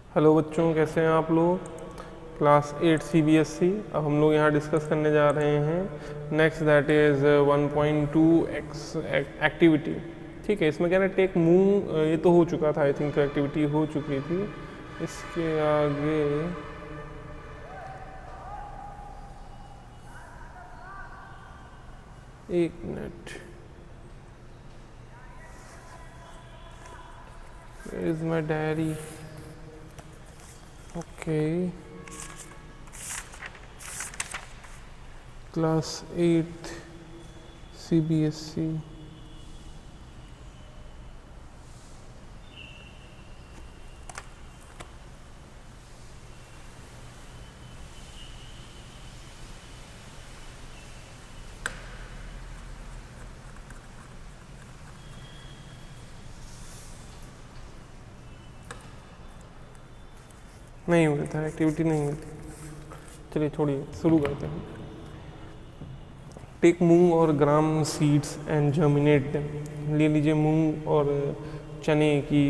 Hello बच्चों, कैसे हैं आप लोग। Class 8 CBSE. अब हम लोग यहाँ डिस्कस करने जा रहे हैं नेक्स्ट, दैट इज़ 1.2 एक्टिविटी। ठीक है, इसमें क्या है, टेक मूव, ये तो हो चुका था, आई थिंक एक्टिविटी हो चुकी थी। इसके आगे एक minute, is my diary. Okay, class 8 CBSE. नहीं हुआ था, एक्टिविटी नहीं हुई थी। चलिए छोड़िए, शुरू करते हैं। टेक मूंग और ग्राम सीड्स एंड जर्मिनेट देम। ले लीजिए मूंग और चने की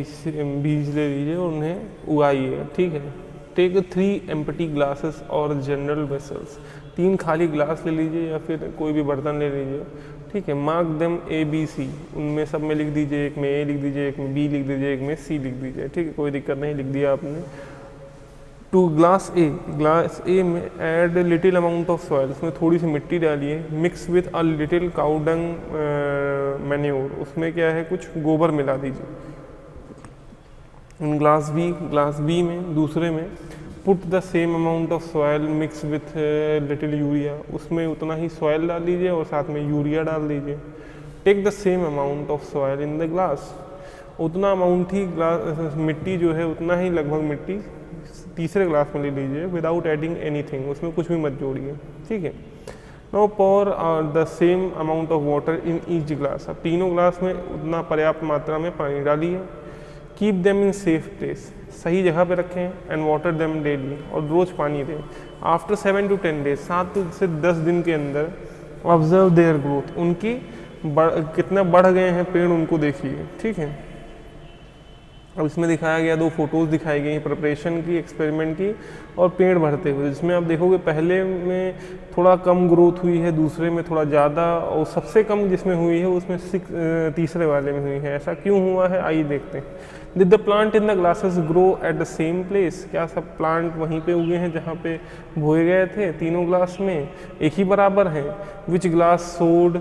बीज ले लीजिए और उन्हें उगाइए। ठीक है। टेक 3 एम्प्टी ग्लासेस और जनरल वेसल्स। 3 खाली ग्लास ले लीजिए या फिर कोई भी बर्तन ले लीजिए। ठीक है। Mark them ABC। उनमें सब में लिख दीजिए, एक में A लिख दीजिए, एक में B लिख दीजिए, एक में C लिख दीजिए। ठीक है, कोई दिक्कत नहीं, लिख दिया आपने। टू ग्लास ए में add little amount of soil. उसमें थोड़ी सी मिट्टी डालिए। Mix with a little cow dung manure. उसमें क्या है, कुछ गोबर मिला दीजिए। इन ग्लास बी में, दूसरे में, put the same amount of soil mix with little urea. उसमें उतना ही सॉइल डाल दीजिए और साथ में यूरिया डाल दीजिए। Take the same amount of soil in the glass. उतना अमाउंट ही ग्लास मिट्टी जो है, उतना ही लगभग मिट्टी तीसरे ग्लास में ले लीजिए, विदाउट एडिंग एनीथिंग। उसमें कुछ भी मत जोड़िए। ठीक है। Now pour the same amount of water in each glass. अब तीनों ग्लास में उतना पर्याप्त मात्रा में पानी डालिए। Keep them in safe place. सही जगह पे रखें। And water them daily. और रोज पानी दें। आफ्टर 7 to 10 डेज, 7 से 10 दिन के अंदर, ऑब्जर्व देयर ग्रोथ। उनकी कितना बढ़ गए हैं पेड़, उनको देखिए। ठीक है। अब इसमें दिखाया गया, 2 फोटोज़ दिखाई गई प्रिपरेशन की, एक्सपेरिमेंट की और पेड़ बढ़ते हुए। जिसमें आप देखोगे पहले में थोड़ा कम ग्रोथ हुई है, दूसरे में थोड़ा ज़्यादा, और सबसे कम जिसमें हुई है उसमें तीसरे वाले में हुई है। ऐसा क्यों हुआ है, आइए देखते हैं। Did the plant in the glasses grow at the same place. क्या सब प्लांट वहीं पे उगे हैं जहाँ पे बोए गए थे तीनों ग्लास में, एक ही बराबर हैं। विच ग्लास सोड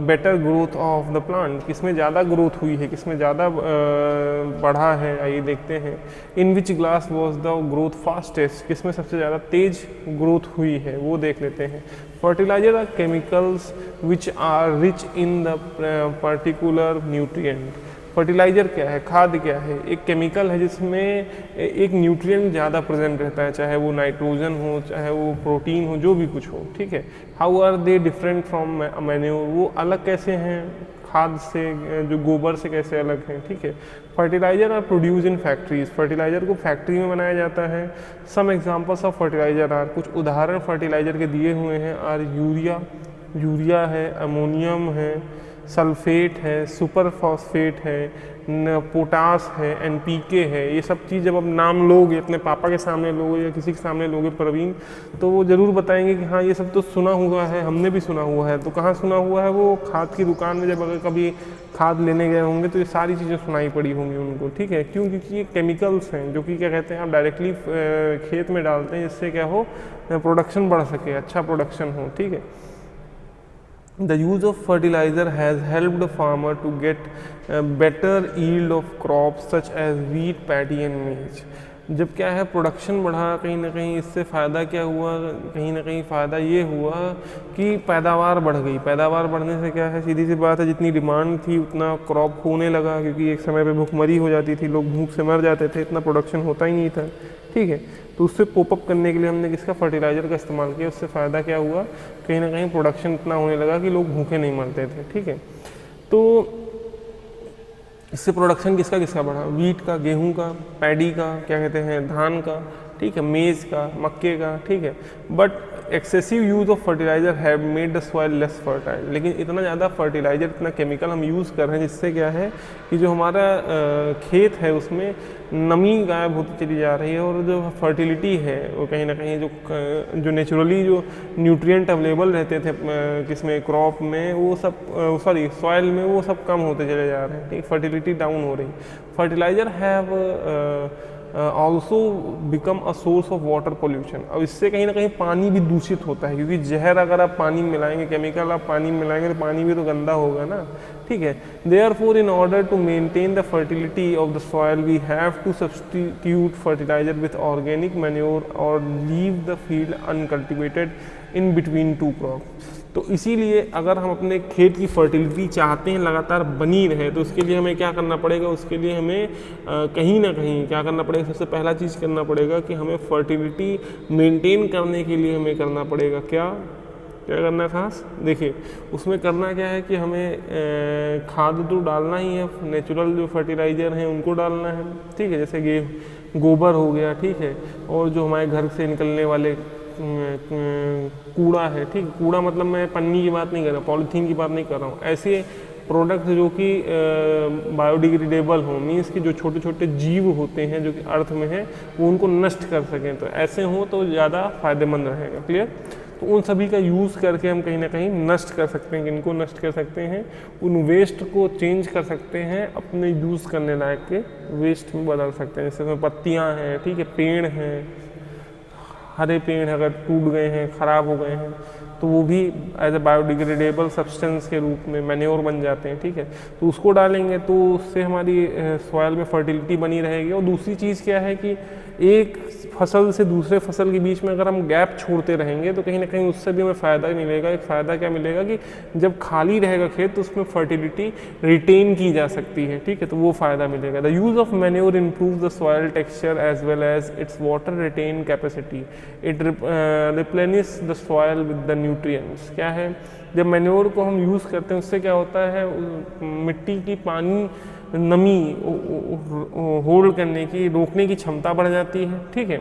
better growth of the plant. किसमें ज़्यादा ग्रोथ हुई है, किसमें ज़्यादा बढ़ा है, आइए देखते हैं। In which glass was the growth fastest. किसमें सबसे ज़्यादा तेज ग्रोथ हुई है, वो देख लेते हैं। Fertiliser are chemicals which are rich in the particular nutrient. Fertiliser क्या है, खाद क्या है, एक केमिकल है जिसमें एक न्यूट्रिएंट ज़्यादा प्रेजेंट रहता है, चाहे वो नाइट्रोजन हो, चाहे वो प्रोटीन हो, जो भी कुछ हो। ठीक है। How are they different from manure. वो अलग कैसे हैं खाद से, जो गोबर से कैसे अलग हैं। ठीक है। Fertiliser are produce in factories. Fertiliser को फैक्ट्री में बनाया जाता है। Some examples of fertiliser are, कुछ उदाहरण फर्टिलाइजर के दिए हुए हैं। आर यूरिया है, अमोनियम है, सल्फेट है, सुपर फॉस्फेट है, पोटास है, NPK है। ये सब चीज़ जब आप नाम लोगे, अपने पापा के सामने लोगे या किसी के सामने लोगे प्रवीण, तो वो ज़रूर बताएंगे कि हाँ ये सब तो सुना हुआ है, हमने भी सुना हुआ है। तो कहाँ सुना हुआ है, वो खाद की दुकान में जब अगर कभी खाद लेने गए होंगे तो ये सारी चीज़ें सुनाई पड़ी होंगी उनको। ठीक है। क्यों, क्योंकि ये केमिकल्स हैं जो कि क्या कहते हैं, आप डायरेक्टली खेत में डालते हैं, जिससे क्या हो, प्रोडक्शन बढ़ सके, अच्छा प्रोडक्शन हो। ठीक है। The use of fertilizer has helped farmer to get better yield of crops such as wheat, paddy and maize. जब क्या है, प्रोडक्शन बढ़ा, कहीं ना कहीं इससे फ़ायदा क्या हुआ, कहीं ना कहीं फ़ायदा ये हुआ कि पैदावार बढ़ गई। पैदावार बढ़ने से क्या है, सीधी सी बात है, जितनी डिमांड थी उतना क्रॉप होने लगा, क्योंकि एक समय पे भूखमरी हो जाती थी, लोग भूख से मर जाते थे, इतना प्रोडक्शन होता ही नहीं था। ठीक है। तो उससे पोपअप करने के लिए हमने किसका, फर्टिलाइज़र का इस्तेमाल किया। उससे फ़ायदा क्या हुआ, कहीं ना कहीं प्रोडक्शन इतना होने लगा कि लोग भूखे नहीं मरते थे। ठीक है। तो इससे प्रोडक्शन किसका किसका बढ़ा, वीट का, गेहूं का, पैडी का, क्या कहते हैं, धान का। ठीक है, मेज का, मक्के का, ठीक है। But excessive use of fertiliser have made the soil less fertile. लेकिन इतना ज़्यादा फर्टिलाइजर, इतना केमिकल हम यूज़ कर रहे हैं जिससे क्या है कि जो हमारा खेत है उसमें नमी गायब होती चली जा रही है, और जो फर्टिलिटी है वो कहीं ना कहीं जो नेचुरली जो न्यूट्रिएंट अवेलेबल रहते थे किसमें, क्रॉप में, वो सब सॉरी सॉइल में, वो सब कम होते चले जा रहे हैं, ठीक, फर्टिलिटी डाउन हो रही। Fertiliser have also become a source of water pollution. अब इससे कहीं ना कहीं पानी भी दूषित होता है, क्योंकि जहर अगर आप पानी में मिलाएंगे, केमिकल आप पानी में मिलाएंगे तो पानी भी तो गंदा होगा ना, ठीक है। Therefore in order to maintain the fertility of the soil we have to substitute fertilizer with organic manure और leave the field uncultivated in between two crop. तो इसीलिए अगर हम अपने खेत की फर्टिलिटी चाहते हैं लगातार बनी रहे, तो उसके लिए हमें क्या करना पड़ेगा, उसके लिए हमें कहीं ना कहीं क्या करना पड़ेगा, सबसे पहला चीज़ करना पड़ेगा कि हमें फर्टिलिटी मेंटेन करने के लिए हमें करना पड़ेगा क्या करना है खास, देखिए उसमें करना क्या है कि हमें खाद तो डालना ही है, नेचुरल जो फर्टिलाइज़र हैं उनको डालना है, ठीक है, जैसे गोबर हो गया, ठीक है, और जो हमारे घर से निकलने वाले कूड़ा है, ठीक, कूड़ा मतलब मैं पन्नी की बात नहीं कर रहा, पॉलीथीन की बात नहीं कर रहा हूँ, ऐसे प्रोडक्ट जो कि बायोडिग्रेडेबल हों, मीन्स कि जो छोटे छोटे जीव होते हैं जो कि अर्थ में हैं वो उनको नष्ट कर सकें, तो ऐसे हों तो ज़्यादा फायदेमंद रहेगा। क्लियर? तो उन सभी का यूज़ करके हम कहीं ना कहीं नष्ट कर सकते हैं, किनको नष्ट कर सकते हैं, उन वेस्ट को चेंज कर सकते हैं, अपने यूज़ करने लायक के वेस्ट में बदल सकते हैं। जैसे उसमें पत्तियाँ हैं, ठीक है, पेड़ हैं, हरे पेड़ अगर टूट गए हैं, ख़राब हो गए हैं, तो वो भी एज ए बायोडिग्रेडेबल सब्सटेंस के रूप में मैन्योर बन जाते हैं, ठीक है, तो उसको डालेंगे तो उससे हमारी सॉइल में फर्टिलिटी बनी रहेगी। और दूसरी चीज़ क्या है कि एक फसल से दूसरे फसल के बीच में अगर हम गैप छोड़ते रहेंगे तो कहीं ना कहीं उससे भी हमें फ़ायदा ही मिलेगा। एक फ़ायदा क्या मिलेगा कि जब खाली रहेगा खेत तो उसमें फर्टिलिटी रिटेन की जा सकती है, ठीक है, तो वो फ़ायदा मिलेगा। The use of manure improve the soil texture as well as its water retain capacity. It replenish the soil with the nutrients. क्या है, जब मैन्योर को हम यूज़ करते हैं उससे क्या होता है, मिट्टी की पानी नमी होल्ड करने की, रोकने की क्षमता बढ़ जाती है, ठीक है,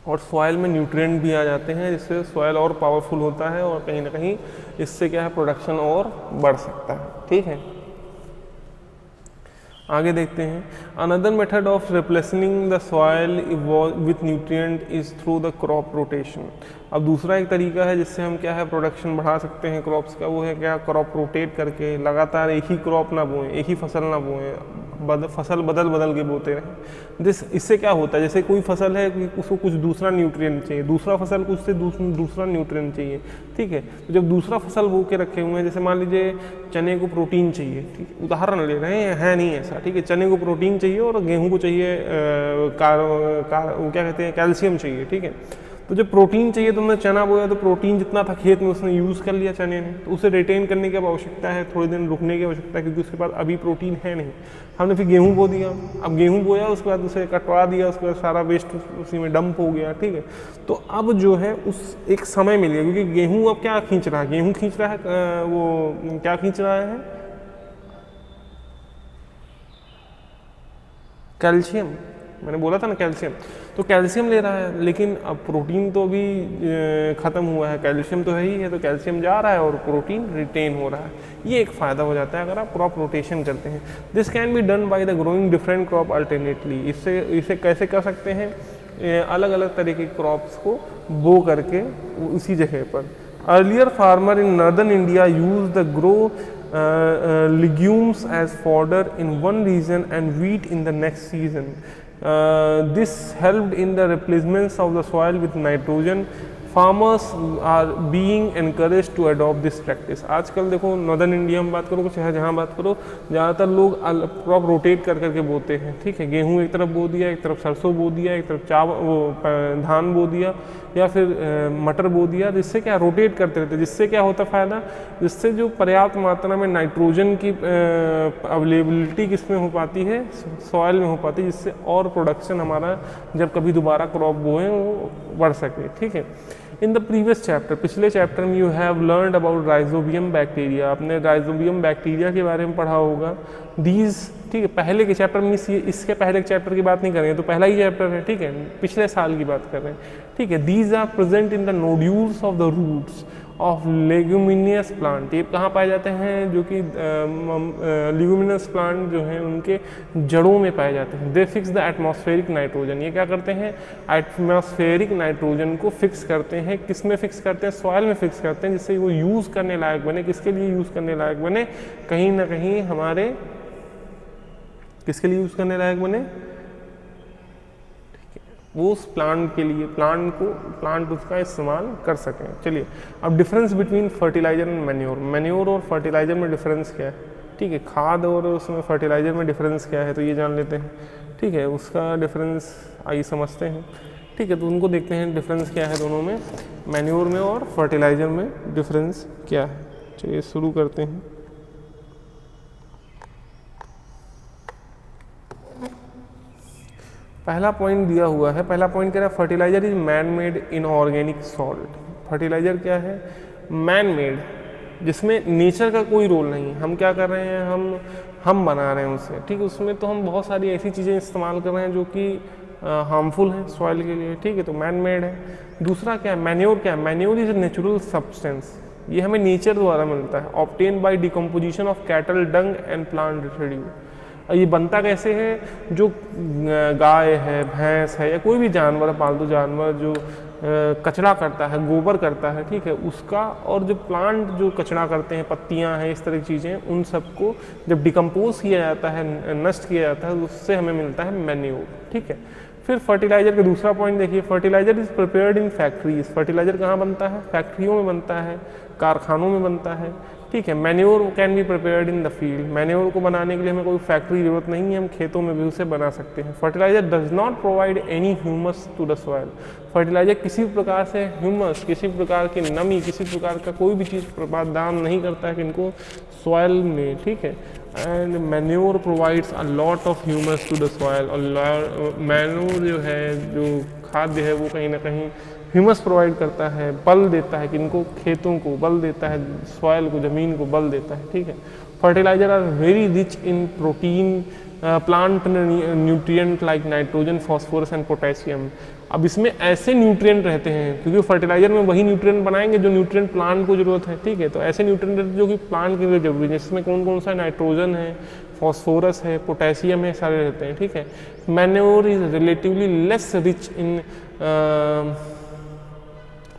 और सॉइल में न्यूट्रिएंट भी आ जाते हैं जिससे सॉइल और पावरफुल होता है और कहीं ना कहीं इससे क्या है प्रोडक्शन और बढ़ सकता है, ठीक है। आगे देखते हैं, another method of replacing the soil with nutrient is through the crop rotation. अब दूसरा एक तरीका है जिससे हम क्या है प्रोडक्शन बढ़ा सकते हैं क्रॉप्स का, वो है क्या, क्रॉप रोटेट करके लगातार एक ही क्रॉप ना बोएं, एक ही फसल ना बोएं, फसल बदल बदल के बोते रहें। इससे क्या होता है, जैसे कोई फसल है उसको कुछ दूसरा न्यूट्रिएंट चाहिए, दूसरा फसल को उससे दूसरा न्यूट्रिएंट चाहिए, ठीक है, तो जब दूसरा फसल बो के रखे हुए हैं, जैसे मान लीजिए चने को प्रोटीन चाहिए, ठीक है, उदाहरण ले रहे हैं, है नहीं ऐसा, ठीक है, चने को प्रोटीन चाहिए और गेहूँ को चाहिए वो क्या कहते हैं, कैल्शियम चाहिए, ठीक है, तो जब प्रोटीन चाहिए तो हमने चना बोया तो प्रोटीन जितना था खेत में उसने यूज़ कर लिया चने ने, तो उसे रिटेन करने की आवश्यकता है, थोड़े दिन रुकने की आवश्यकता है क्योंकि उसके पास अभी प्रोटीन है नहीं। हमने फिर गेहूं बो दिया, अब गेहूं बोया उसके बाद उसे कटवा दिया, उसके बाद सारा वेस्ट उसी में डंप हो गया, ठीक है, तो अब जो है उस एक समय मिल गया, क्योंकि गेहूँ अब क्या खींच रहा है, गेहूँ खींच रहा है वो क्या खींच रहा है, कैल्शियम, मैंने बोला था ना कैल्शियम, तो कैल्शियम ले रहा है, लेकिन अब प्रोटीन तो अभी ख़त्म हुआ है, कैल्शियम तो है ही है, तो कैल्शियम जा रहा है और प्रोटीन रिटेन हो रहा है। ये एक फ़ायदा हो जाता है अगर आप क्रॉप रोटेशन करते हैं। This can be done by the growing different crop alternately. इसे कैसे कर सकते हैं, अलग अलग तरह की क्रॉप्स को बो करके उसी जगह पर। Earlier farmer in northern India use the grow legumes as fodder in one region and wheat in the next season. This helped in the replacement of the soil with nitrogen. Farmers are being encouraged to adopt this practice. आजकल देखो northern India में बात करो, कुछ है जहाँ बात करो, ज़्यादातर लोग क्रॉप रोटेट कर करके बोते हैं, ठीक है, गेहूँ एक तरफ बो दिया, एक तरफ सरसों बो दिया, एक तरफ धान बो दिया या फिर मटर बो दिया, जिससे क्या रोटेट करते रहते, जिससे क्या होता फ़ायदा, जिससे जो पर्याप्त मात्रा में नाइट्रोजन की अवेलेबिलिटी किस में हो पाती है, सॉइल में हो पाती है, जिससे और प्रोडक्शन हमारा जब कभी दोबारा क्रॉप बोएं वो बढ़ सके, ठीक है। इन द प्रीवियस चैप्टर, पिछले चैप्टर में you have learned about rhizobium bacteria, आपने राइजोबियम बैक्टीरिया के बारे में पढ़ा होगा। दीज, ठीक है, पहले के चैप्टर में इसके पहले के चैप्टर की बात नहीं करेंगे, तो पहला ही चैप्टर है, ठीक है, पिछले साल की बात कर रहे हैं, ठीक है। These are present in the nodules of the roots of leguminous plant, ये कहाँ पाए जाते हैं, जो कि लेगुमिनस प्लांट जो हैं उनके जड़ों में पाए जाते हैं। दे फिक्स द एटमॉस्फेरिक नाइट्रोजन, ये क्या करते हैं, एटमॉस्फेरिक नाइट्रोजन को फिक्स करते हैं। किस में फिक्स करते हैं, सॉइल में फिक्स करते हैं, जिससे वो यूज़ करने लायक बने। किसके लिए यूज़ करने लायक बने, कहीं ना कहीं हमारे, किसके लिए यूज़ करने लायक बने, वो उस प्लांट के लिए, प्लांट उसका इस्तेमाल कर सकें। चलिए, अब difference between fertiliser and manure, manure और फर्टिलाइजर में डिफरेंस क्या है, ठीक है, खाद और उसमें फर्टिलाइजर में डिफरेंस क्या है, तो ये जान लेते हैं, ठीक है। उसका डिफरेंस आइए समझते हैं, ठीक है, तो उनको देखते हैं डिफरेंस क्या है दोनों में, मैन्योर में और फर्टिलाइजर में डिफरेंस क्या है। चलिए शुरू करते हैं। पहला पॉइंट दिया हुआ है, पहला पॉइंट कह रहा है fertiliser is man made inorganic salt. Fertiliser क्या है, मैन मेड, जिसमें नेचर का कोई रोल नहीं है। हम क्या कर रहे हैं, हम बना रहे हैं उसे, ठीक है। उसमें तो हम बहुत सारी ऐसी चीज़ें इस्तेमाल कर रहे हैं जो कि हार्मफुल हैं सॉइल के लिए, ठीक है, तो मैन मेड है। दूसरा क्या है, मैन्योर क्या है, मैन्योर इज नेचुरल सब्सटेंस, ये हमें नेचर द्वारा मिलता है। Obtain by decomposition of cattle Dang and plant residue. ये बनता कैसे है, जो गाय है, भैंस है, या कोई भी जानवर, पालतू जानवर जो कचरा करता है, गोबर करता है, ठीक है, उसका, और जो प्लांट जो कचरा करते हैं, पत्तियां हैं, इस तरह की चीज़ें, उन सबको जब डिकम्पोज किया जाता है, नष्ट किया जाता है, उससे हमें मिलता है मैन्योर, ठीक है। फिर फर्टिलाइजर का दूसरा पॉइंट देखिए, fertiliser is prepared in factories. Fertiliser कहाँ बनता है, फैक्ट्रियों में बनता है, कारखानों में बनता है, ठीक है। Manure can be prepared in the field, manure को बनाने के लिए हमें कोई फैक्ट्री की जरूरत नहीं है, हम खेतों में भी उसे बना सकते हैं। Fertiliser does not provide any humus to the soil. Fertiliser किसी भी प्रकार से ह्यूमस, किसी प्रकार की नमी, किसी प्रकार का कोई भी चीज़ प्रदान नहीं करता है किनको, सॉइल में, ठीक है। And manure provides a lot of humus to the soil, और मैन्योर जो है, जो खाद्य है, वो कहीं ना कहीं ह्यूमस प्रोवाइड करता है, बल देता है किनको, खेतों को बल देता है, सॉइल को, ज़मीन को बल देता है, ठीक है। Fertiliser are very rich in protein, plant nutrient like nitrogen, phosphorus and potassium. अब इसमें ऐसे न्यूट्रिएंट रहते हैं, क्योंकि फर्टिलाइजर में वही न्यूट्रिएंट बनाएंगे जो न्यूट्रिएंट प्लांट को जरूरत है, ठीक है, तो ऐसे न्यूट्रिएंट जो कि प्लांट के लिए जरूरी है, जिसमें कौन कौन सा नाइट्रोजन है, फॉस्फोरस है, पोटेशियम है, सारे रहते हैं, ठीक है। Manure is relatively less rich in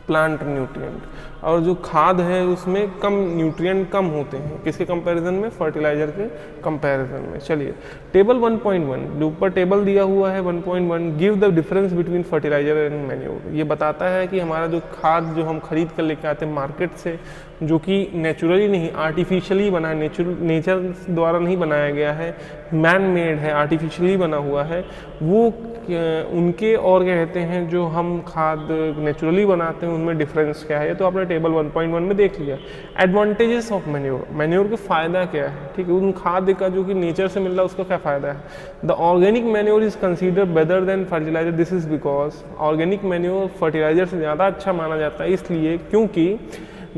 plant nutrient, और जो खाद है उसमें कम न्यूट्रिएंट कम होते हैं, किसके कंपैरिजन में, फर्टिलाइजर के कंपैरिजन में। चलिए, टेबल 1.1 जो ऊपर टेबल दिया हुआ है 1.1, give the difference between fertiliser and manure. ये बताता है कि हमारा जो खाद जो हम खरीद कर लेके आते हैं मार्केट से, जो कि नेचुरली नहीं, आर्टिफिशियली बना है, नेचर द्वारा नहीं बनाया गया है, मैन मेड है, आर्टिफिशियली बना हुआ है, वो उनके, और क्या कहते हैं, जो हम खाद नेचुरली बनाते हैं उनमें डिफरेंस क्या है, तो आपने टेबल 1.1 में देख लिया। एडवांटेजेस ऑफ मैन्योर, मैन्योर का फ़ायदा क्या है, ठीक है, उन खाद का जो कि नेचर से मिल रहा है उसका क्या फ़ायदा है। The organic manure is consider better than fertiliser, this is because organic manure fertiliser से ज़्यादा अच्छा माना जाता है, इसलिए क्योंकि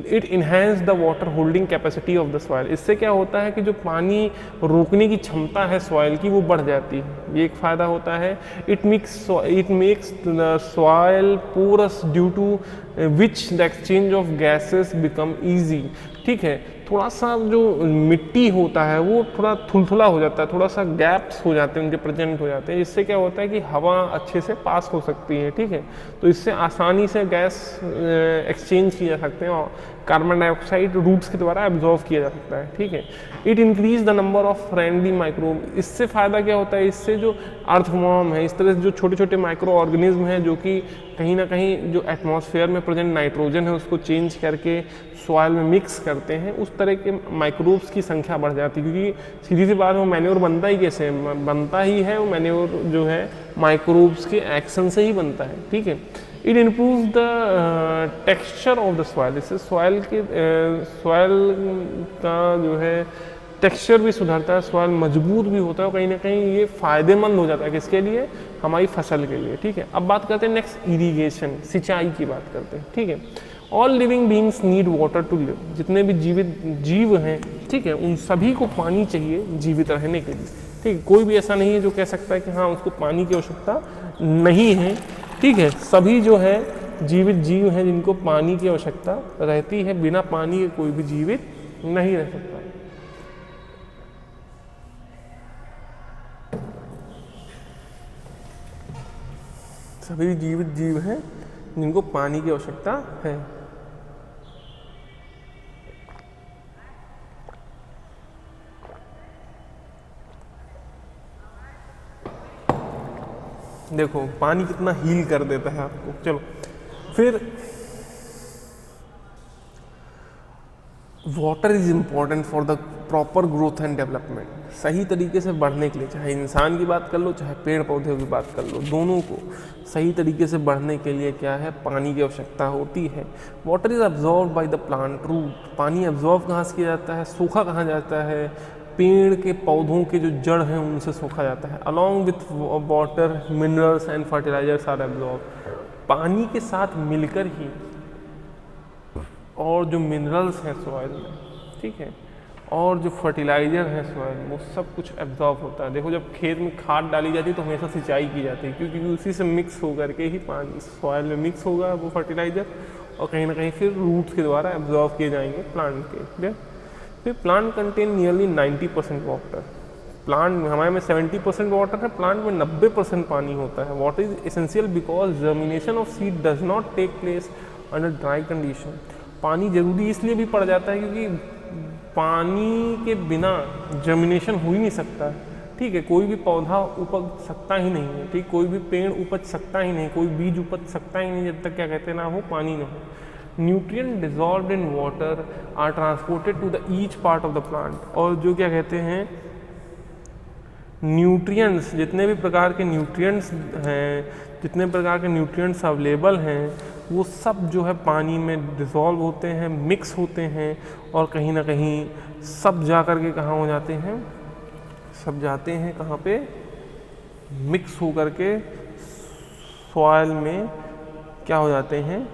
it enhance the water holding capacity of the soil. इससे क्या होता है कि जो पानी रोकने की क्षमता है सॉइल की, वो बढ़ जाती है, ये एक फ़ायदा होता है। It makes the soil porous due to which the exchange of gases become easy, ठीक है। थोड़ा सा जो मिट्टी होता है वो थोड़ा थुलथुला हो जाता है, थोड़ा सा गैप्स हो जाते हैं उनके प्रेजेंट हो जाते हैं, इससे क्या होता है कि हवा अच्छे से पास हो सकती है, ठीक है, तो इससे आसानी से गैस एक्सचेंज किए जा सकते हैं और कार्बन डाइऑक्साइड रूट्स के द्वारा एब्जॉर्व किया जा सकता है, ठीक है। It increase the number of friendly microbe, इससे फ़ायदा क्या होता है, इससे जो अर्थवॉर्म है, इस तरह से जो छोटे छोटे माइक्रो ऑर्गेनिज्म हैं जो कि कहीं ना कहीं जो एटमॉस्फेयर में प्रेजेंट नाइट्रोजन है उसको चेंज करके सॉइल में मिक्स करते हैं, उस तरह के माइक्रोब्स की संख्या बढ़ जाती है, क्योंकि सीधी सी बात है वो मैन्योर बनता ही कैसे है, बनता ही है वो मैन्योर जो है माइक्रोब्स के एक्शन से ही बनता है, ठीक है। It improve the texture of the soil, इससे सॉइल का जो है टेक्सचर भी सुधरता है, सॉइल मजबूत भी होता है और कहीं ना कहीं ये फायदेमंद हो जाता है किसके लिए, हमारी फसल के लिए। ठीक है, अब बात करते हैं नेक्स्ट इरिगेशन, सिंचाई की बात करते हैं। ठीक है, all living beings need water to live, जितने भी जीवित जीव हैं, ठीक है, उन सभी को पानी चाहिए जीवित रहने के लिए। ठीक है, कोई भी ऐसा नहीं है जो कह सकता है कि हाँ उसको पानी की आवश्यकता नहीं है। ठीक है, सभी जो है जीवित जीव हैं जिनको पानी की आवश्यकता रहती है, बिना पानी के कोई भी जीवित नहीं रह सकता। सभी जीवित जीव हैं जिनको पानी की आवश्यकता है। देखो पानी कितना हील कर देता है आपको। चलो फिर water is important for the proper growth and development, सही तरीके से बढ़ने के लिए, चाहे इंसान की बात कर लो चाहे पेड़ पौधों की बात कर लो, दोनों को सही तरीके से बढ़ने के लिए क्या है, पानी की आवश्यकता होती है। Water is absorb by the plant root, पानी अब्जॉर्ब कहाँ से किया जाता है, सोखा कहाँ जाता है, पेड़ के पौधों के जो जड़ हैं उनसे सोखा जाता है। Along with water minerals and fertilisers are absorb, पानी के साथ मिलकर ही और जो मिनरल्स हैं सॉइल में, ठीक है, और जो फर्टिलाइजर है सॉइल में, वो सब कुछ एब्जॉर्ब होता है। देखो जब खेत में खाद डाली जाती है तो हमेशा सिंचाई की जाती है, क्योंकि उसी से मिक्स होकर के ही पानी सॉइल में मिक्स होगा वो फर्टिलाइजर, और कहीं ना कहीं फिर रूट्स के द्वारा एब्जॉर्ब किए जाएंगे प्लांट के। फिर plant contain nearly 90% water, plant में हमारे में 70% वाटर है, प्लांट में 90% पानी होता है। Water is essential because germination of seed does not take place under dry condition, पानी जरूरी इसलिए भी पड़ जाता है क्योंकि पानी के बिना जर्मिनेशन हो ही नहीं सकता। ठीक है, कोई भी पौधा उपज सकता ही नहीं है, ठीक, कोई भी पेड़ उपज सकता ही नहीं, कोई बीज उपज सकता ही नहीं जब तक क्या कहते हैं ना हो पानी ना हो। Nutrient dissolved in water are transported to the each part of the plant, और जो क्या कहते हैं न्यूट्रिएंट्स, जितने भी प्रकार के न्यूट्रिएंट्स हैं, जितने प्रकार के न्यूट्रिएंट्स अवेलेबल हैं, वो सब जो है पानी में डिज़ोल्व होते हैं, मिक्स होते हैं, और कहीं ना कहीं सब जा कर के कहाँ हो जाते हैं, सब जाते हैं कहाँ पे, मिक्स हो कर के सॉइल में क्या हो जाते हैं,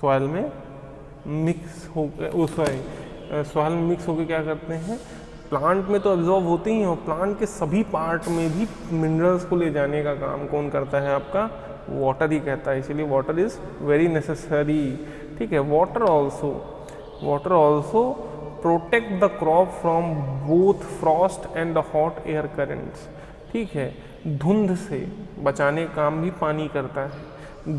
सॉइल में मिक्स हो गए, सॉइल में मिक्स होकर क्या करते हैं, प्लांट में तो एब्जॉर्ब होते ही हैं, और प्लांट के सभी पार्ट में भी मिनरल्स को ले जाने का काम कौन करता है, आपका वाटर ही कहता है। इसीलिए वाटर इज़ वेरी नेसेसरी। ठीक है, water also protect the crop from both Frost and the hot air currents. ठीक है, धुंध से बचाने का काम भी पानी करता है,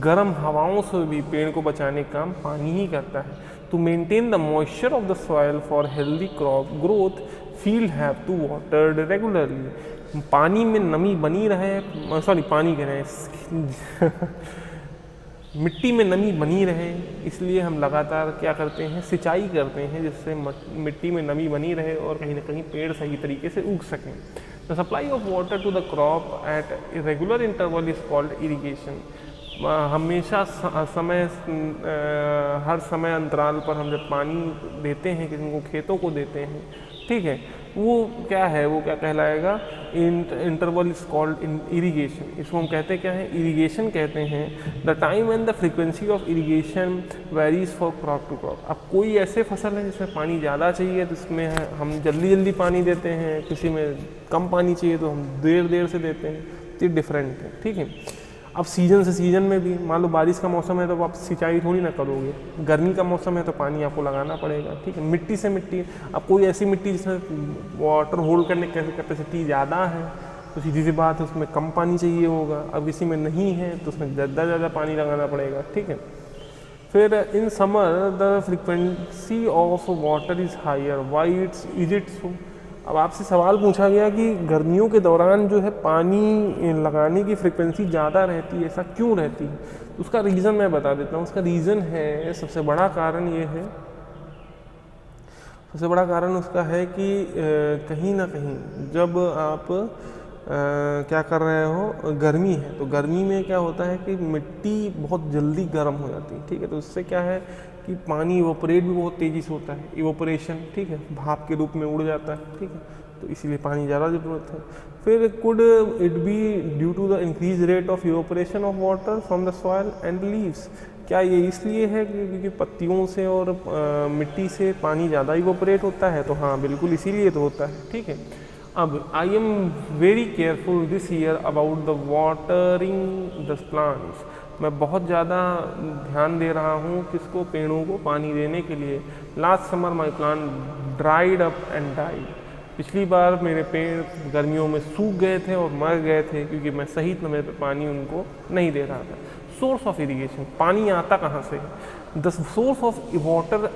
गर्म हवाओं से भी पेड़ को बचाने का काम पानी ही करता है। To maintain the moisture of the soil for healthy crop growth field have to watered regularly, पानी में नमी बनी रहे, सॉरी पानी कह रहे हैं मिट्टी में नमी बनी रहे, इसलिए हम लगातार क्या करते हैं, सिंचाई करते हैं, जिससे मिट्टी में नमी बनी रहे और कहीं ना कहीं पेड़ सही तरीके से उग सकें। The supply of water to the crop at regular interval is called irrigation. हमेशा हर समय अंतराल पर हम जब पानी देते हैं किसी को, खेतों को देते हैं, ठीक है, वो क्या है, वो क्या कहलाएगा, इंटरवल इज कॉल्ड इरीगेशन। इसको हम कहते हैं क्या है, इरीगेशन कहते हैं। The time and the frequency of irrigation varies for crop to crop. अब कोई ऐसे फसल है जिसमें पानी ज़्यादा चाहिए तो उसमें हम जल्दी जल्दी पानी देते हैं, किसी में कम पानी चाहिए तो हम देर देर से देते हैं, तो ये डिफरेंट है। ठीक है, अब सीजन से सीजन में भी, मान लो बारिश का मौसम है तो आप सिंचाई थोड़ी ना करोगे, गर्मी का मौसम है तो पानी आपको लगाना पड़ेगा। ठीक है, मिट्टी से मिट्टी, अब कोई ऐसी मिट्टी जिसमें वाटर होल्ड करने की कैपेसिटी ज़्यादा है तो सीधी सी बात है उसमें कम पानी चाहिए होगा, अब किसी में नहीं है तो उसमें ज़्यादा पानी लगाना पड़ेगा। ठीक है, फिर in summer the frequency of water is higher, why is it so. अब आपसे सवाल पूछा गया कि गर्मियों के दौरान जो है पानी लगाने की फ्रिक्वेंसी ज़्यादा रहती है, ऐसा क्यों रहती है? उसका रीज़न मैं बता देता हूँ। उसका रीज़न है, सबसे बड़ा कारण ये है, सबसे बड़ा कारण उसका है कि कहीं ना कहीं जब आप क्या कर रहे हो, गर्मी है, तो गर्मी में क्या होता है कि मिट्टी बहुत जल्दी गर्म हो जाती है, ठीक है। तो इससे क्या है कि पानी इवोपरेट भी बहुत तेज़ी से होता है, इवोपरेशन, ठीक है, भाप के रूप में उड़ जाता है, ठीक है। तो इसीलिए पानी ज़्यादा ज़रूरत है। फिर could it be due to the increase rate of evaporation of water from the soil and leaves, क्या ये इसलिए है क्योंकि पत्तियों से और मिट्टी से पानी ज़्यादा इवोपरेट होता है? तो हाँ, बिल्कुल इसीलिए तो होता है, ठीक है। अब I am very careful this year about the watering the plants, मैं बहुत ज़्यादा ध्यान दे रहा हूँ किसको, पेड़ों को पानी देने के लिए। Last summer my plant dried up and died, पिछली बार मेरे पेड़ गर्मियों में सूख गए थे और मर गए थे क्योंकि मैं सही समय पर पानी उनको नहीं दे रहा था। सोर्स ऑफ इरिगेशन, पानी आता कहाँ से है? The source of water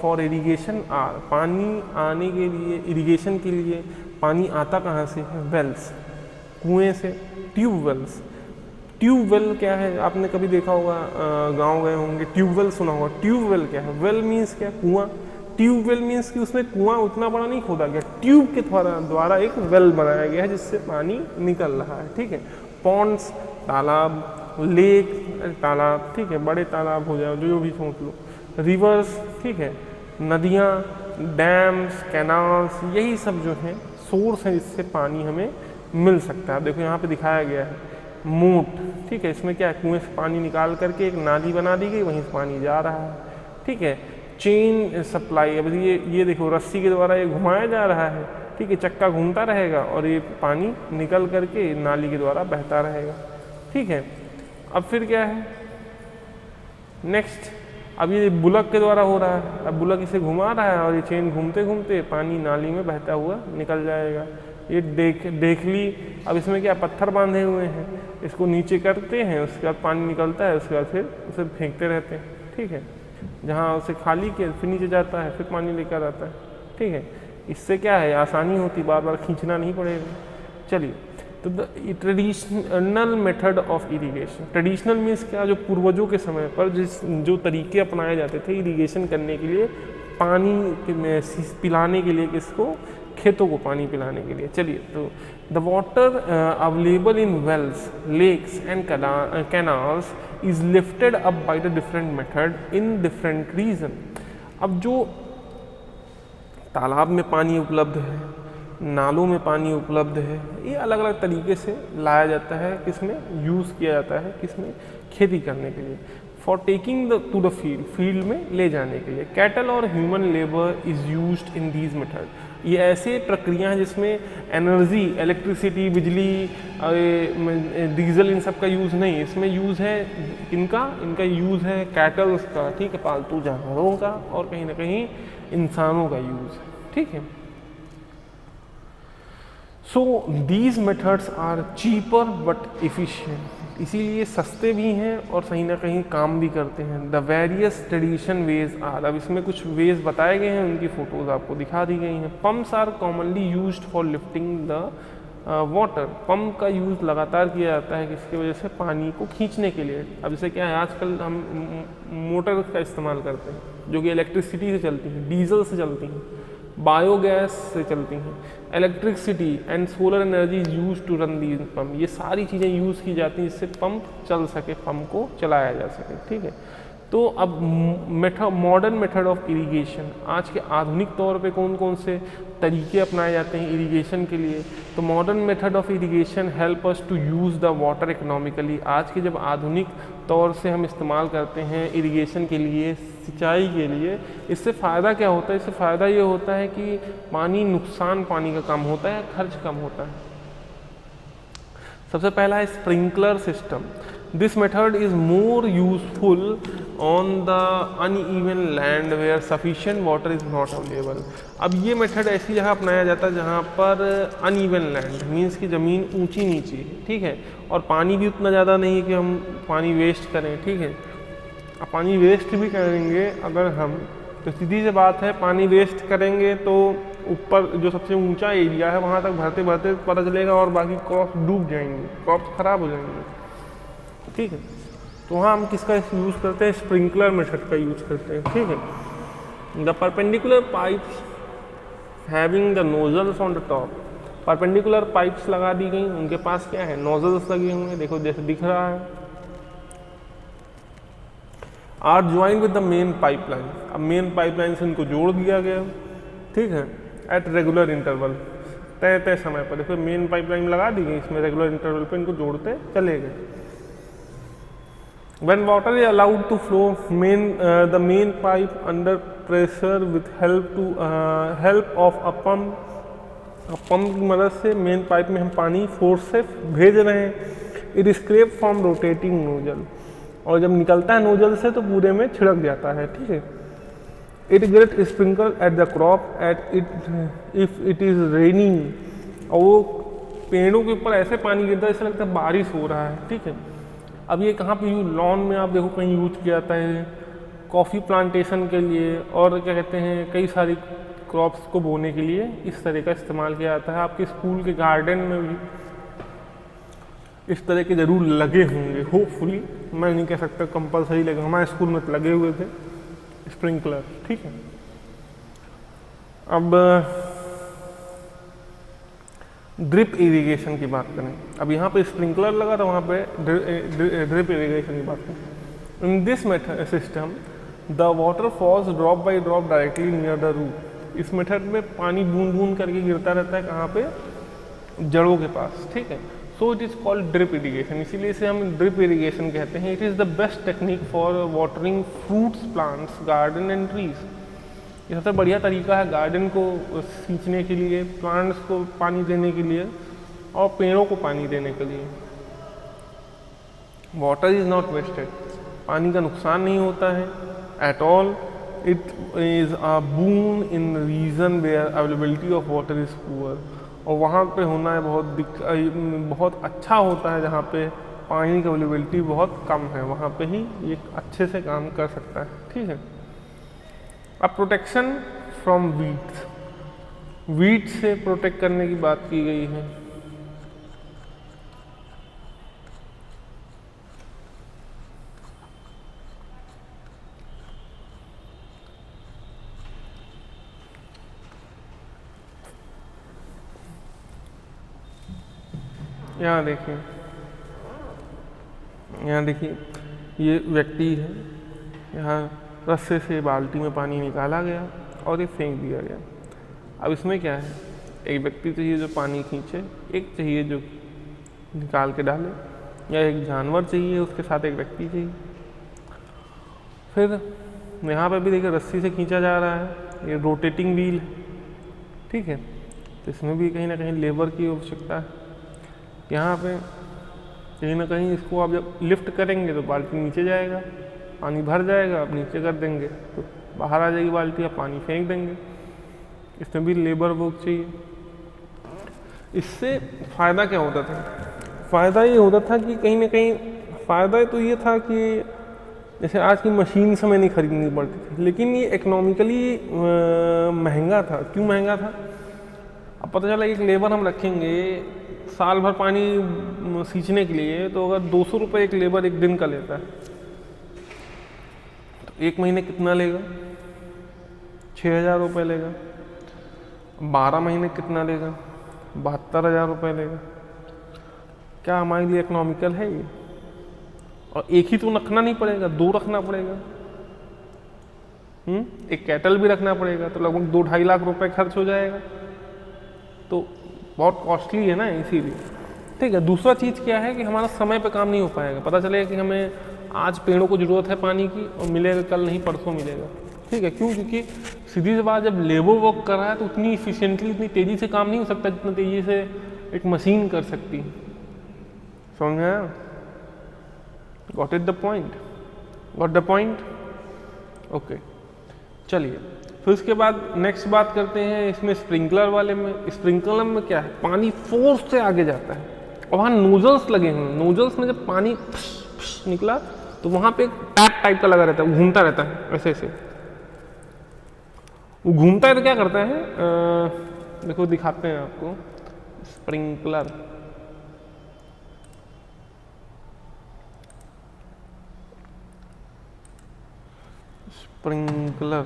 for irrigation are, पानी आने के लिए, इरिगेशन के लिए पानी आता कहाँ से है? वेल्स, कुएं से, ट्यूबवेल्स। ट्यूबवेल क्या है, आपने कभी देखा होगा, गांव गए होंगे, ट्यूबवेल सुना होगा। ट्यूबवेल क्या है? वेल मीन्स क्या? कुआं। ट्यूबवेल मीन्स कि उसमें कुआं उतना बड़ा नहीं खोदा गया, ट्यूब के द्वारा एक वेल बनाया गया है जिससे पानी निकल रहा है, ठीक है। पॉन्ड्स, तालाब, लेक, तालाब, ठीक है, बड़े तालाब हो जाए, जो भी सोच लो, रिवर्स, ठीक है, नदियाँ, डैम्स, कैनाल्स, यही सब जो है सोर्स है जिससे पानी हमें मिल सकता है। देखो यहाँ पे दिखाया गया है मोट, ठीक है, इसमें क्या है, कुएं से पानी निकाल करके एक नाली बना दी गई, वहीं से पानी जा रहा है, ठीक है। चेन सप्लाई, अब ये देखो रस्सी के द्वारा ये घुमाया जा रहा है, ठीक है, चक्का घूमता रहेगा और ये पानी निकल करके नाली के द्वारा बहता रहेगा, ठीक है। अब फिर क्या है नेक्स्ट, अब ये बुलक के द्वारा हो रहा है, अब बुलक इसे घुमा रहा है और ये चेन घूमते घूमते पानी नाली में बहता हुआ निकल जाएगा। ये देख ली, अब इसमें क्या पत्थर बांधे हुए हैं, इसको नीचे करते हैं, उसके बाद पानी निकलता है, उसके बाद फिर उसे फेंकते रहते हैं, ठीक है। जहाँ उसे खाली किया फिर नीचे जाता है, फिर पानी लेकर आता है, ठीक है। इससे क्या है, आसानी होती, बार बार खींचना नहीं पड़ेगा। चलिए, तो the traditional method of irrigation, traditional means क्या, जो पूर्वजों के समय पर जो तरीके अपनाए जाते थे इरिगेशन करने के लिए, पानी पिलाने के लिए, किसको, खेतों को पानी पिलाने के लिए। चलिए, तो the water available in wells, lakes and canals is lifted up by the different method in different region. अब जो तालाब में पानी उपलब्ध है, नालों में पानी उपलब्ध है, ये अलग अलग तरीके से लाया जाता है, किसमें यूज़ किया जाता है, किसमें, खेती करने के लिए। For taking to the field में ले जाने के लिए। कैटल और human labour is used in these method, ये ऐसे प्रक्रिया हैं जिसमें एनर्जी, इलेक्ट्रिसिटी, बिजली, डीजल, इन सब का यूज़ नहीं, इसमें यूज़ है इनका यूज़ है कैटल्स का, ठीक है, पालतू जानवरों का, और कहीं ना कहीं इंसानों का यूज़, ठीक है। So these methods are cheaper but efficient, इसीलिए सस्ते भी हैं और सही ना कहीं काम भी करते हैं। The various tradition ways are, अब इसमें कुछ वेज बताए गए हैं, उनकी फ़ोटोज़ आपको दिखा दी गई हैं। Pumps are commonly used for lifting the water, pump का यूज़ लगातार किया जाता है किसकी वजह से, पानी को खींचने के लिए। अब जैसे क्या है, आजकल हम मोटर का इस्तेमाल करते हैं जो कि इलेक्ट्रिसिटी से चलती हैं, डीजल से चलती हैं, बायोगैस से चलती हैं, electricity and solar energy is use to run these pump, ये सारी चीज़ें यूज़ की जाती हैं जिससे पंप चल सके, पंप को चलाया जा सके, ठीक है। तो अब मॉडर्न मेथड ऑफ इरिगेशन, आज के आधुनिक तौर पे कौन कौन से तरीके अपनाए जाते हैं इरिगेशन के लिए। तो modern method of irrigation help us to use the water economically, आज के जब आधुनिक तौर से हम इस्तेमाल करते हैं इरिगेशन के लिए, सिंचाई के लिए, इससे फ़ायदा क्या होता है, इससे फ़ायदा ये होता है कि नुकसान पानी का कम होता है, खर्च कम होता है। सबसे पहला है sprinkler system. This method is more useful on the uneven land where sufficient water is not available. अब ये मेथड ऐसी जगह अपनाया जाता है जहाँ पर अनइवन लैंड मीन्स की ज़मीन ऊंची नीची है, ठीक है, और पानी भी उतना ज़्यादा नहीं है कि हम पानी वेस्ट करें, ठीक है। अब पानी वेस्ट भी करेंगे अगर हम, तो सीधी सी बात है, पानी वेस्ट करेंगे तो ऊपर जो सबसे ऊंचा एरिया है वहाँ तक भरते भरते पता चलेगा और बाकी क्रॉप्स डूब जाएंगे, क्रॉप्स ख़राब हो जाएंगे, ठीक है। तो वहाँ हम किसका यूज़ करते हैं, स्प्रिंकलर मेथड का यूज़ करते हैं, ठीक है। The perpendicular pipes having the nozzles on the top, perpendicular pipes लगा दी गई, उनके पास क्या है, नोजल्स लगे हुए हैं, देखो जैसे दिख रहा है, are join with the main pipeline. अब मेन पाइपलाइन से इनको जोड़ दिया गया, ठीक है, एट रेगुलर इंटरवल, तय तय समय पर। देखो मेन पाइपलाइन लगा दी गई, इसमें रेगुलर इंटरवल पे इनको जोड़ते चले गए। When water is allowed to flow, the main pipe under pressure with help of a pump, pump की मदद से मेन पाइप में हम पानी फोर्स से भेज रहे हैं। It escape from rotating nozzle, और जब निकलता है नोजल से तो पूरे में छिड़क जाता है, ठीक है। It get sprinkle at the crop at it if it is raining, और वो पेड़ों के ऊपर ऐसे पानी गिरता है ऐसा लगता है बारिश हो रहा है, ठीक है। अब ये कहाँ पे लॉन में आप देखो कहीं यूज किया जाता है, कॉफ़ी प्लांटेशन के लिए, और क्या कहते हैं कई सारी क्रॉप्स को बोने के लिए इस तरह का इस्तेमाल किया जाता है। आपके स्कूल के गार्डन में भी इस तरह के ज़रूर लगे होंगे, होपफुली, मैं नहीं कह सकता कंपलसरी लगे, हमारे स्कूल में तो लगे हुए थे स्प्रिंकलर, ठीक है। अब ड्रिप इरिगेशन की बात करें, अब यहाँ पे स्प्रिंकलर लगा था, वहाँ पे ड्रिप इरिगेशन की बात करें। In this method system the water falls drop by drop directly near the root. इस मेथड में पानी बूंद बूंद करके गिरता रहता है, कहाँ पे, जड़ों के पास, ठीक है। So it is called drip irrigation, इसीलिए इसे हम ड्रिप इरिगेशन कहते हैं। It is the best technique for watering fruits, plants, garden and trees. ये सबसे बढ़िया तरीका है गार्डन को सींचने के लिए, प्लांट्स को पानी देने के लिए, और पेड़ों को पानी देने के लिए। वाटर इज़ नॉट वेस्टेड, पानी का नुकसान नहीं होता है at all. It is a boon in region where availability of water is poor, और वहाँ पे होना है बहुत अच्छा होता है जहाँ पे पानी की अवेलेबिलिटी बहुत कम है, वहाँ पे ही ये अच्छे से काम कर सकता है, ठीक है। अब प्रोटेक्शन फ्रॉम वीड्स, वीड से प्रोटेक्ट करने की बात की गई है। यहाँ देखिए, यहाँ देखिए, ये व्यक्ति है, यहाँ रस्से से बाल्टी में पानी निकाला गया और ये फेंक दिया गया। अब इसमें क्या है, एक व्यक्ति चाहिए जो पानी खींचे, एक चाहिए जो निकाल के डाले, या एक जानवर चाहिए उसके साथ एक व्यक्ति चाहिए। फिर यहाँ पे भी देखिए रस्सी से खींचा जा रहा है, ये रोटेटिंग व्हील है, ठीक है। तो इसमें भी कहीं ना कहीं लेबर की आवश्यकता है। यहाँ पे कहीं ना कहीं इसको आप जब लिफ्ट करेंगे तो बाल्टी नीचे जाएगा, पानी भर जाएगा, आप नीचे कर देंगे तो बाहर आ जाएगी बाल्टी, आप पानी फेंक देंगे। इसमें भी लेबर वर्क चाहिए। इससे फ़ायदा क्या होता था, फ़ायदा ये होता था कि कहीं ना कहीं फ़ायदा तो ये था कि जैसे आज की मशीन से हमें नहीं खरीदनी पड़ती थी, लेकिन ये इकोनॉमिकली महंगा था। क्यों महंगा था, अब पता चला एक लेबर हम रखेंगे साल भर पानी सींचने के लिए, तो अगर 200 रुपये एक लेबर एक दिन का लेता है तो एक महीने कितना लेगा, 6,000 रुपये लेगा। 12 महीने कितना लेगा, 72,000 रुपये लेगा। क्या हमारे लिए इकोनॉमिकल है ये? और एक ही तो रखना नहीं पड़ेगा, 2 रखना पड़ेगा। एक कैटल भी रखना पड़ेगा, तो लगभग 2-2.5 लाख रुपए खर्च हो जाएगा, तो बहुत कॉस्टली है ना, इसीलिए। ठीक है, दूसरा चीज़ क्या है कि हमारा समय पे काम नहीं हो पाएगा। पता चलेगा कि हमें आज पेड़ों को ज़रूरत है पानी की और मिलेगा कल नहीं, परसों मिलेगा। ठीक है, क्यों? क्योंकि सीधी सी बात, जब लेबर वर्क कर रहा है तो उतनी इफिशिएंटली, इतनी तेज़ी से काम नहीं हो सकता जितना तेज़ी से एक मशीन कर सकती है। समझ में आया? Got it the point? Got the point? Okay, चलिए फिर उसके बाद नेक्स्ट बात करते हैं इसमें स्प्रिंकलर वाले में। स्प्रिंकलर में क्या है, पानी फोर्स से आगे जाता है और वहाँ नोजल्स लगे हुए हैं। नोजल्स में जब पानी निकला तो वहाँ पे एक टैप टाइप का लगा रहता है, वो घूमता रहता है ऐसे ऐसे। वो घूमता है तो क्या करता है, देखो दिखाते हैं आपको। स्प्रिंकलर, स्प्रिंकलर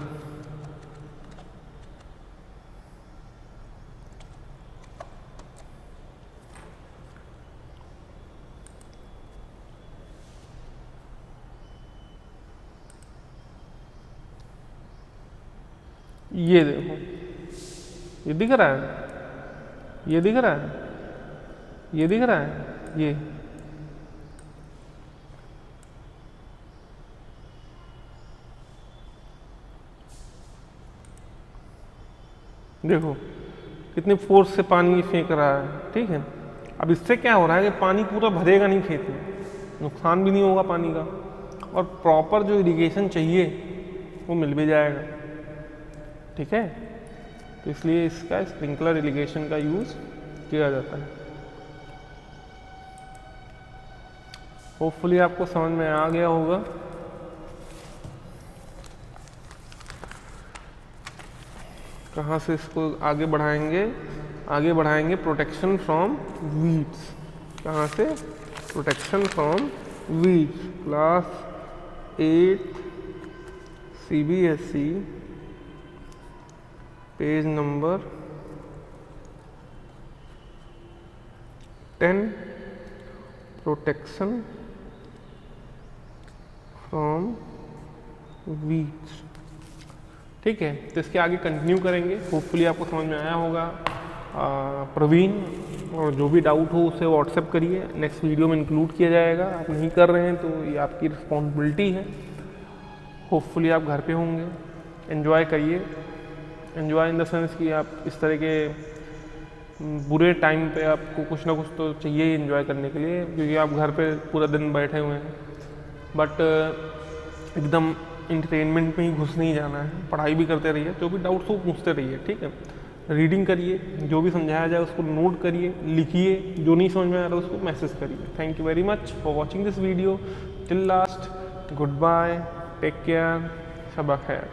ये देखो, ये दिख रहा है, ये दिख रहा है, ये दिख रहा है, ये देखो कितने फोर्स से पानी फेंक रहा है। ठीक है, अब इससे क्या हो रहा है कि पानी पूरा भरेगा नहीं खेत में, नुकसान भी नहीं होगा पानी का, और प्रॉपर जो इरिगेशन चाहिए वो मिल भी जाएगा। ठीक है, तो इसलिए इसका स्प्रिंकलर इरिगेशन का यूज़ किया जाता है। होपफुली आपको समझ में आ गया होगा। कहाँ से इसको आगे बढ़ाएंगे? आगे बढ़ाएंगे प्रोटेक्शन फ्रॉम वीड्स। कहाँ से? Protection from weeds, class 8 CBSE, page number 10, protection from weeds. ठीक है, तो इसके आगे कंटिन्यू करेंगे। होपफुली आपको समझ में आया होगा। प्रवीण, और जो भी डाउट हो उसे व्हाट्सएप करिए, नेक्स्ट वीडियो में इंक्लूड किया जाएगा। आप नहीं कर रहे हैं तो ये आपकी रिस्पॉन्सिबिलिटी है। होपफुली आप घर पे होंगे, एंजॉय करिए। एंजॉय इन द सेंस कि आप इस तरह के बुरे टाइम पे आपको कुछ ना कुछ तो चाहिए ही एंजॉय करने के लिए, क्योंकि आप घर पे पूरा दिन बैठे हुए हैं। बट एकदम इंटरटेनमेंट में ही घुस नहीं जाना है, पढ़ाई भी करते रहिए, जो भी डाउट्स हो पूछते रहिए। ठीक है, रीडिंग करिए, जो भी समझाया जाए उसको नोट करिए, लिखिए, जो नहीं समझ में आ रहा उसको मैसेज करिए। Thank you very much for watching this video till last. Good bye, take care, शबा खैर।